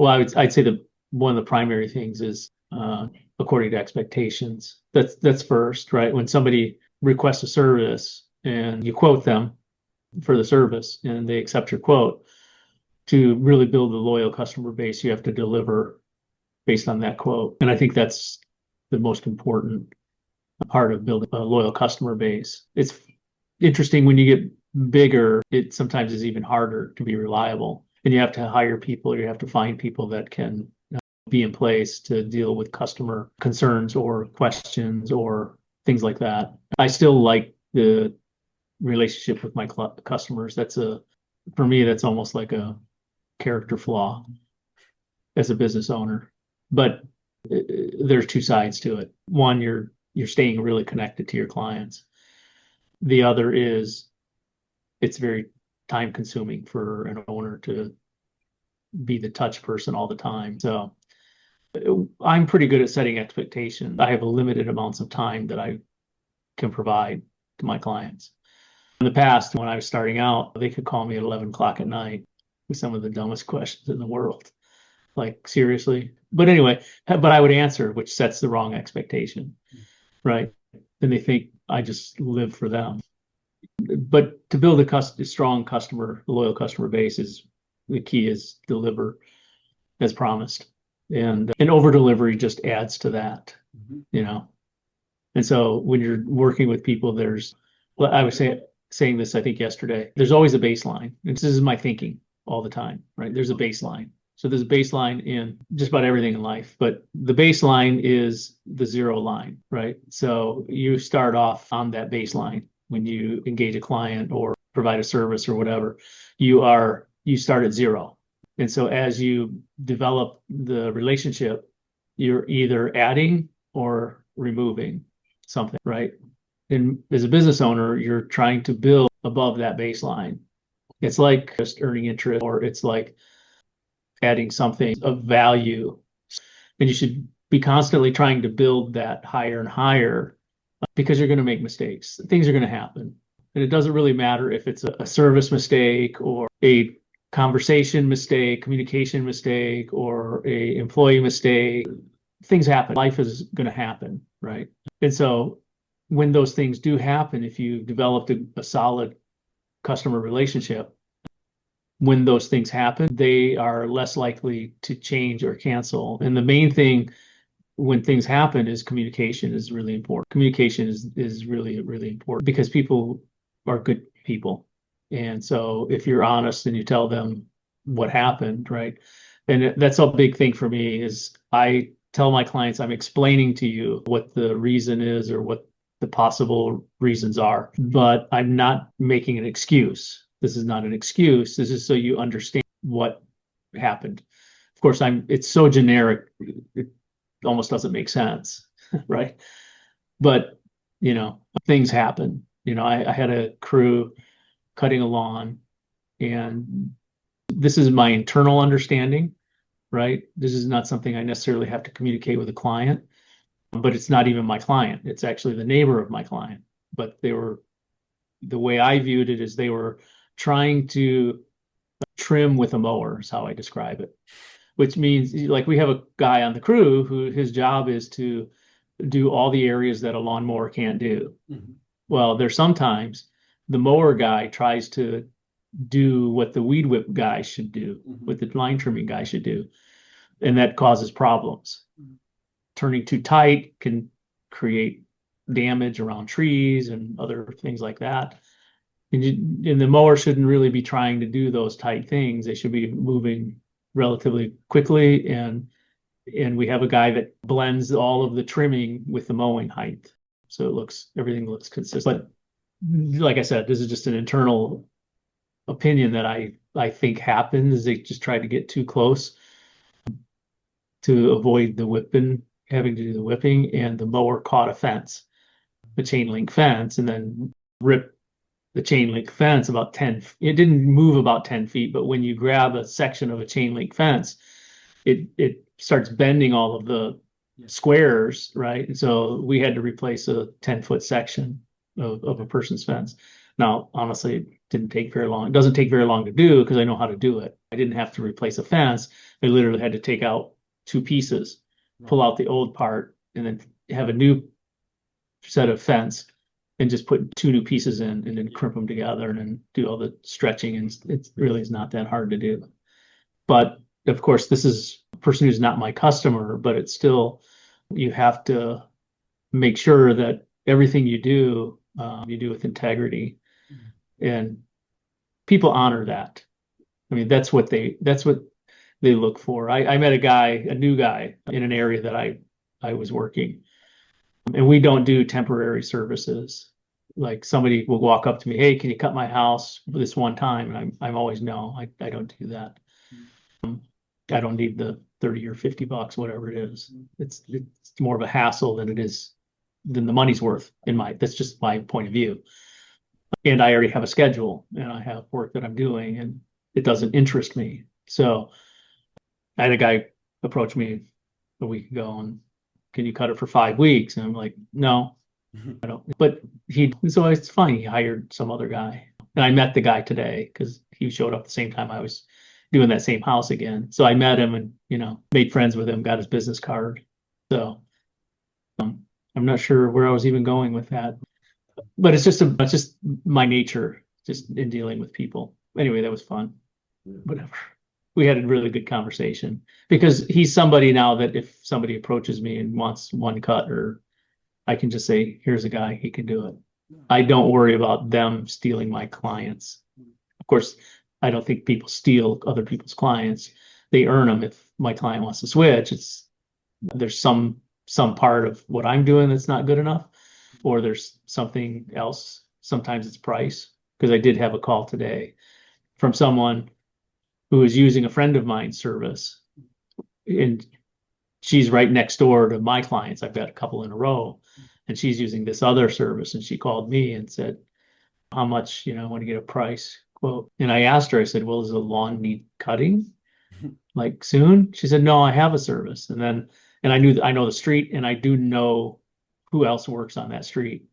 Well, I'd say that one of the primary things is according to expectations. That's first, right? When somebody requests a service and you quote them for the service and they accept your quote, to really build a loyal customer base, you have to deliver based on that quote. And I think that's the most important part of building a loyal customer base. It's interesting when you get bigger, it sometimes is even harder to be reliable. And you have to hire people, or you have to find people that can be in place to deal with customer concerns or questions or things like that. I still like the relationship with my customers. For me, that's almost like a character flaw as a business owner. But there's two sides to it. One, you're staying really connected to your clients. The other is it's very time consuming for an owner to be the touch person all the time. So I'm pretty good at setting expectations. I have a limited amounts of time that I can provide to my clients. In the past, when I was starting out, they could call me at 11 o'clock at night with some of the dumbest questions in the world. Like, seriously? But anyway, but I would answer, which sets the wrong expectation, right? And they think I just live for them. But to build a strong loyal customer base, is the key is deliver as promised. And over delivery just adds to that, you know? And so when you're working with people, I was saying this, I think yesterday, there's always a baseline. And this is my thinking all the time, right? There's a baseline. So there's a baseline in just about everything in life, but the baseline is the zero line, right? So you start off on that baseline when you engage a client or provide a service or whatever. You start at zero. And so as you develop the relationship, you're either adding or removing something, right? And as a business owner, you're trying to build above that baseline. It's like just earning interest, or it's like adding something of value. And you should be constantly trying to build that higher and higher, because you're going to make mistakes. Things are going to happen. And it doesn't really matter if it's a service mistake or a conversation mistake, communication mistake, or a employee mistake. Things happen. Life is going to happen, right? And so when those things do happen, if you've developed a solid customer relationship, when those things happen, they are less likely to change or cancel. And the main thing when things happen is communication is really important. Communication is really, really important, because people are good people. And so if you're honest and you tell them what happened, right? And that's a big thing for me is I tell my clients, I'm explaining to you what the reason is or what the possible reasons are, but I'm not making an excuse. This is not an excuse. This is so you understand what happened. Of course, it's so generic, it almost doesn't make sense, right? But, things happen. I had a crew cutting a lawn, and this is my internal understanding, right? This is not something I necessarily have to communicate with a client, but it's not even my client. It's actually the neighbor of my client. But the way I viewed it is they were trying to trim with a mower, is how I describe it, which means like we have a guy on the crew who his job is to do all the areas that a lawnmower can't do. Mm-hmm. Well, there's sometimes the mower guy tries to do what the weed whip guy should do, mm-hmm. what the line trimming guy should do. And that causes problems. Mm-hmm. Turning too tight can create damage around trees and other things like that. And the mower shouldn't really be trying to do those tight things. They should be moving relatively quickly. And we have a guy that blends all of the trimming with the mowing height. So everything looks consistent. But like I said, this is just an internal opinion that I think happens. They just try to get too close to avoid having to do the whipping, and the mower caught a chain link fence, and then ripped the chain link fence about 10. It didn't move about 10 feet, but when you grab a section of a chain link fence, it starts bending all of the squares, right? And so we had to replace a 10-foot section of a person's fence. Now, honestly, it didn't take very long. It doesn't take very long to do because I know how to do it. I didn't have to replace a fence. I literally had to take out two pieces, pull out the old part, and then have a new set of fence and just put two new pieces in and then crimp them together and then do all the stretching. And it really is not that hard to do. But of course, this is a person who's not my customer, but it's still, you have to make sure that everything you do with integrity, and people honor that. I mean, that's what they look for. I met a new guy in an area that I was working, and we don't do temporary services. Like somebody will walk up to me, hey, can you cut my house this one time? And I'm always, no, I don't do that. I don't need the 30 or 50 bucks, whatever it is. It's more of a hassle than the money's worth that's just my point of view. And I already have a schedule and I have work that I'm doing and it doesn't interest me. So I had a guy approach me a week ago and, can you cut it for 5 weeks? And I'm like, no, I don't. But so it's fine. He hired some other guy. And I met the guy today because he showed up the same time I was doing that same house again. So I met him and, made friends with him, got his business card. So I'm not sure where I was even going with that. But it's just my nature, just in dealing with people. Anyway, that was fun. Whatever. We had a really good conversation because he's somebody now that if somebody approaches me and wants one cut, or I can just say, here's a guy, he can do it. I don't worry about them stealing my clients. Of course, I don't think people steal other people's clients. They earn them. If my client wants to switch, there's some part of what I'm doing that's not good enough, or there's something else. Sometimes it's price, because I did have a call today from someone who is using a friend of mine's service, and she's right next door to my clients. I've got a couple in a row, and she's using this other service. And she called me and said, how much, I want to get a price quote. And I asked her, I said, well, does the lawn need cutting like soon? She said, no, I have a service. And I know the street, and I do know who else works on that street.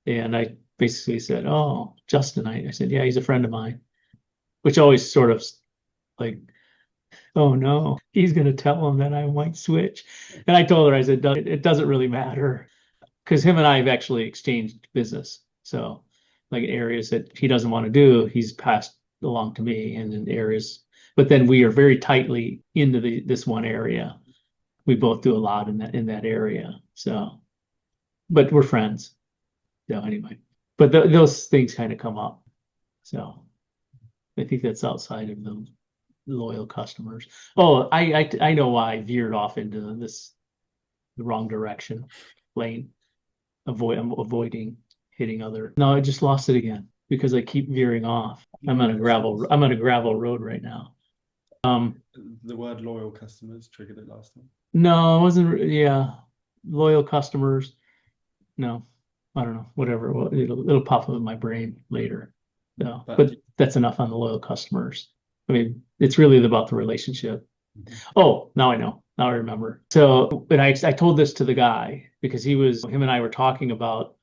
And I basically said, oh, Justin. I said, yeah, he's a friend of mine, which always sort of like, oh no, he's going to tell him that I might switch. And I told her, I said, it doesn't really matter, because him and I have actually exchanged business. So like areas that he doesn't want to do, he's passed along to me, and in areas, but then we are very tightly into this one area. We both do a lot in that area. So, but we're friends. So anyway, but those things kind of come up. So I think that's outside of the loyal customers. Oh, I know why I veered off into the wrong direction lane, avoiding hitting other. No, I just lost it again because I keep veering off. I'm on a gravel road right now. The word loyal customers triggered it last time. No, it wasn't. Yeah, loyal customers. No, I don't know. Whatever. It'll pop up in my brain later. No, but that's enough on the loyal customers. I mean, it's really about the relationship. Oh, now I know. Now I remember. So, and I told this to the guy because him and I were talking about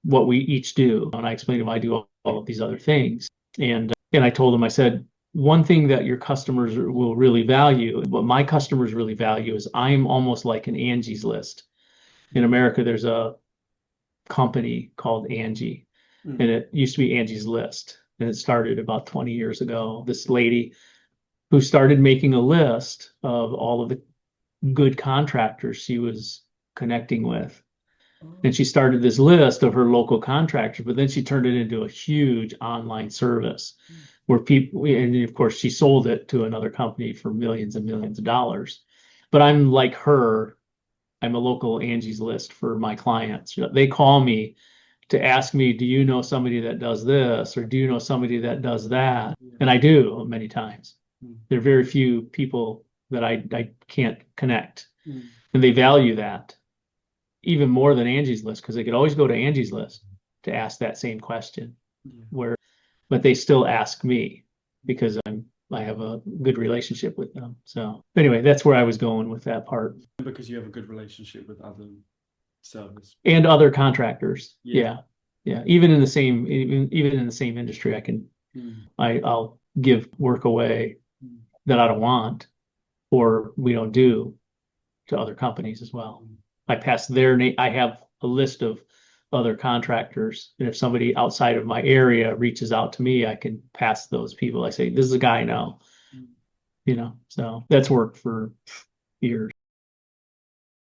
what we each do. And I explained to him I do all of these other things. And I told him, I said, one thing that your customers will really value, what my customers really value, is I'm almost like an Angie's List. In America, there's a company called Angie, and it used to be Angie's List. And it started about 20 years ago. This lady who started making a list of all of the good contractors she was connecting with. And she started this list of her local contractors, but then she turned it into a huge online service where people, and of course she sold it to another company for millions and millions of dollars. But I'm like her, I'm a local Angie's List for my clients. They call me to ask me, do you know somebody that does this? Or do you know somebody that does that? And I do many times. There are very few people that I can't connect. And they value that even more than Angie's List, because they could always go to Angie's List to ask that same question. But they still ask me because I have a good relationship with them. So anyway, that's where I was going with that part. Because you have a good relationship with other service and other contractors. Yeah. Even in the same industry, I'll give work away that I don't want or we don't do to other companies as well. I pass their name. I have a list of other contractors. And if somebody outside of my area reaches out to me, I can pass those people. I say, this is a guy I know, so that's worked for years.